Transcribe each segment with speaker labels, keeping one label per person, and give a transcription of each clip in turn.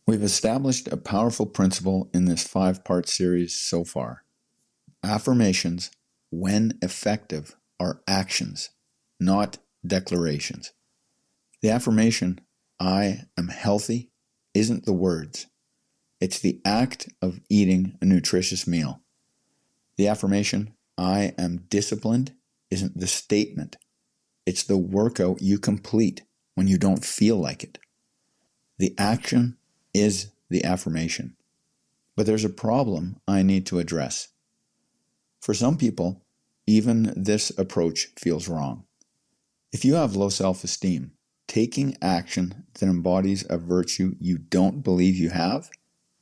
Speaker 1: We've established a powerful principle in this 5-part series so far. Affirmations, when effective, are actions, not declarations. The affirmation, I am healthy, isn't the words. It's the act of eating a nutritious meal. The affirmation, I am disciplined, isn't the statement. It's the workout you complete when you don't feel like it. The action is the affirmation. But there's a problem I need to address. For some people, even this approach feels wrong. If you have low self-esteem, taking action that embodies a virtue you don't believe you have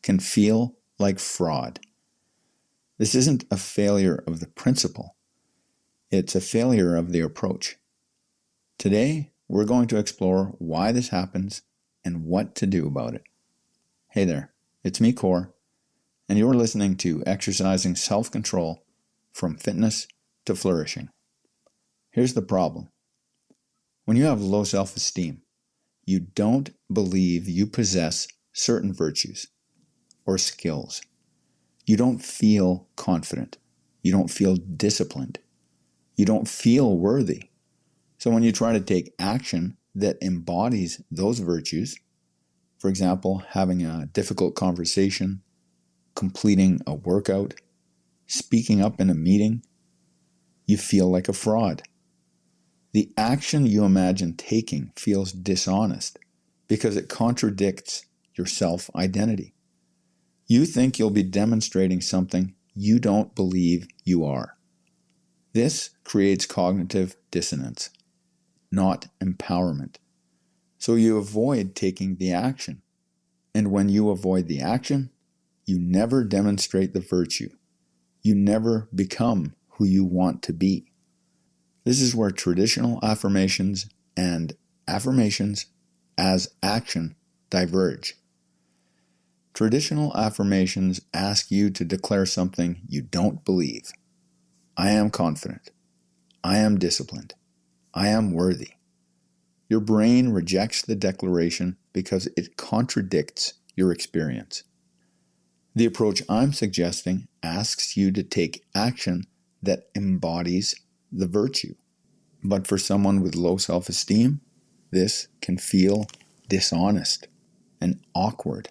Speaker 1: can feel like fraud. This isn't a failure of the principle. It's a failure of the approach. Today, we're going to explore why this happens and what to do about it. Hey there, it's me, Core, and you're listening to Exercising Self-Control from Fitness to Flourishing. Here's the problem. When you have low self-esteem, you don't believe you possess certain virtues or skills. You don't feel confident. You don't feel disciplined. You don't feel worthy. So when you try to take action that embodies those virtues, for example, having a difficult conversation, completing a workout, speaking up in a meeting, you feel like a fraud. The action you imagine taking feels dishonest because it contradicts your self-identity. You think you'll be demonstrating something you don't believe you are. This creates cognitive dissonance, not empowerment. So you avoid taking the action. And when you avoid the action, you never demonstrate the virtue. You never become who you want to be. This is where traditional affirmations and affirmations as action diverge. Traditional affirmations ask you to declare something you don't believe. I am confident. I am disciplined. I am worthy. Your brain rejects the declaration because it contradicts your experience. The approach I'm suggesting asks you to take action that embodies the virtue. But for someone with low self-esteem, this can feel dishonest and awkward.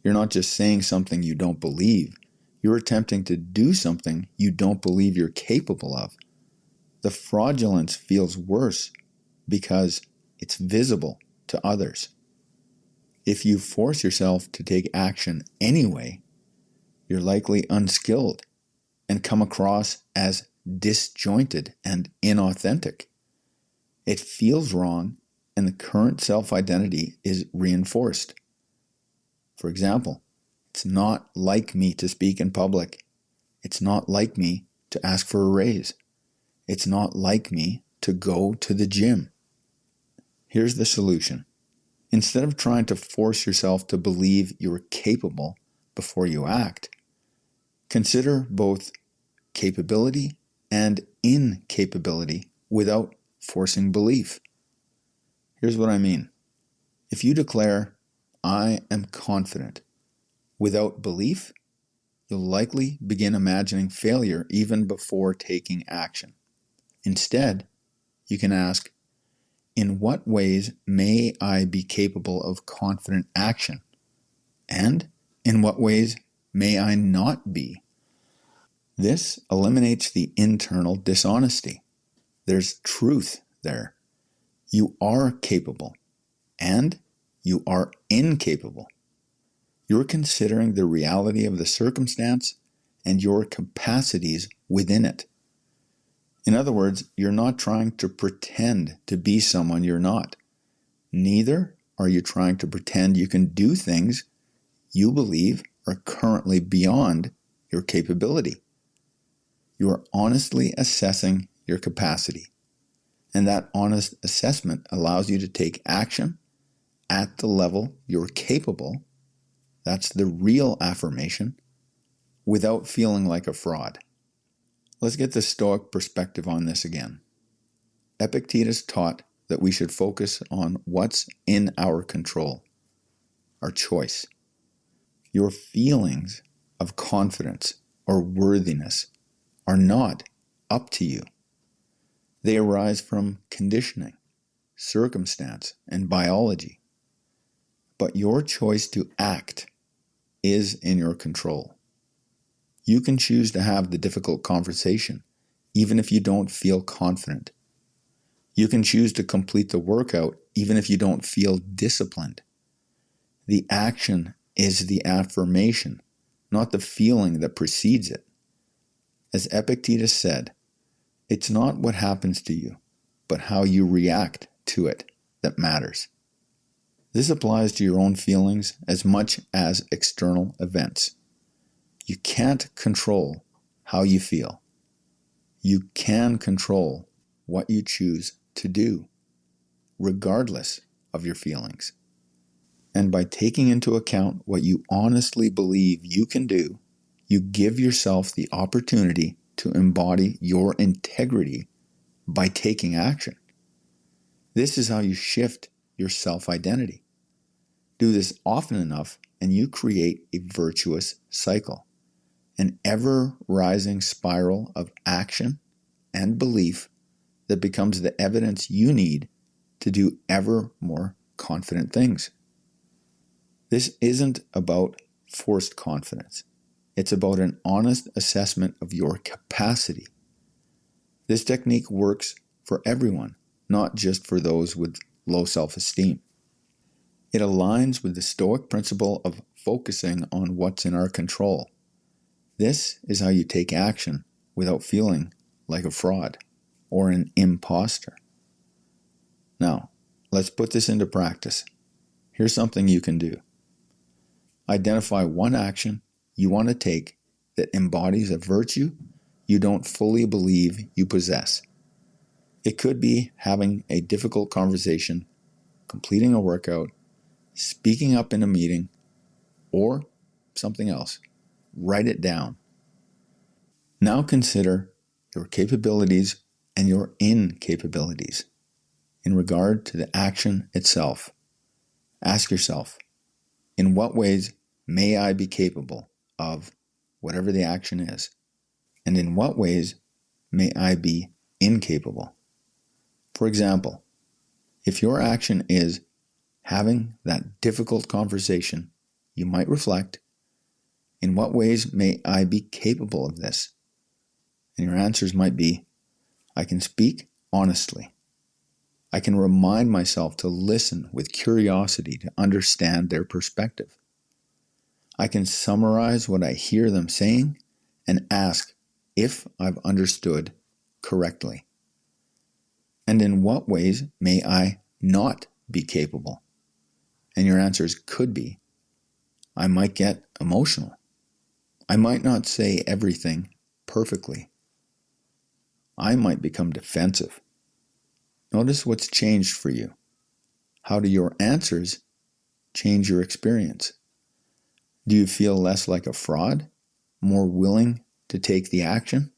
Speaker 1: You're not just saying something you don't believe. You're attempting to do something you don't believe you're capable of. The fraudulence feels worse because it's visible to others. If you force yourself to take action anyway, you're likely unskilled and come across as disjointed and inauthentic. It feels wrong, and the current self-identity is reinforced. For example, it's not like me to speak in public. It's not like me to ask for a raise. It's not like me to go to the gym. Here's the solution. Instead of trying to force yourself to believe you're capable before you act, consider both capability and incapability without forcing belief. Here's what I mean. If you declare, I am confident, without belief, you'll likely begin imagining failure even before taking action. Instead, you can ask, in what ways may I be capable of confident action? And in what ways may I not be? This eliminates the internal dishonesty. There's truth there. You are capable, and you are incapable. You're considering the reality of the circumstance and your capacities within it. In other words, you're not trying to pretend to be someone you're not. Neither are you trying to pretend you can do things you believe are currently beyond your capability. You are honestly assessing your capacity, and that honest assessment allows you to take action at the level you're capable. That's the real affirmation, without feeling like a fraud. Let's get the Stoic perspective on this again. Epictetus taught that we should focus on what's in our control, our choice. Your feelings of confidence or worthiness are not up to you. They arise from conditioning, circumstance, and biology. But your choice to act is in your control. You can choose to have the difficult conversation, even if you don't feel confident. You can choose to complete the workout, even if you don't feel disciplined. The action is the affirmation, not the feeling that precedes it. As Epictetus said, it's not what happens to you, but how you react to it that matters. This applies to your own feelings as much as external events. You can't control how you feel. You can control what you choose to do, regardless of your feelings. And by taking into account what you honestly believe you can do, you give yourself the opportunity to embody your integrity by taking action. This is how you shift your self-identity. Do this often enough, and you create a virtuous cycle, an ever-rising spiral of action and belief that becomes the evidence you need to do ever more confident things. This isn't about forced confidence. It's about an honest assessment of your capacity. This technique works for everyone, not just for those with low self-esteem. It aligns with the Stoic principle of focusing on what's in our control. This is how you take action without feeling like a fraud or an imposter. Now, let's put this into practice. Here's something you can do. Identify one action you want to take that embodies a virtue you don't fully believe you possess. It could be having a difficult conversation, completing a workout, speaking up in a meeting, or something else. Write it down. Now consider your capabilities and your incapabilities in regard to the action itself. Ask yourself, in what ways may I be capable of whatever the action is? And in what ways may I be incapable? For example, if your action is having that difficult conversation, you might reflect, in what ways may I be capable of this? And your answers might be, I can speak honestly. I can remind myself to listen with curiosity to understand their perspective. I can summarize what I hear them saying and ask if I've understood correctly. And in what ways may I not be capable? And your answers could be, I might get emotional. I might not say everything perfectly. I might become defensive. Notice what's changed for you. How do your answers change your experience? Do you feel less like a fraud? More willing to take the action?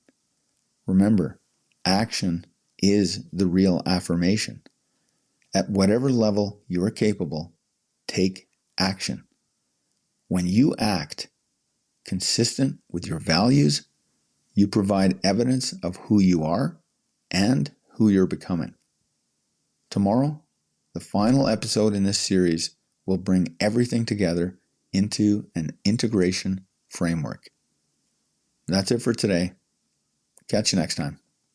Speaker 1: Remember, action is the real affirmation. At whatever level you're capable, take action. When you act consistent with your values, you provide evidence of who you are and who you're becoming. Tomorrow, the final episode in this series will bring everything together into an integration framework. That's it for today. Catch you next time.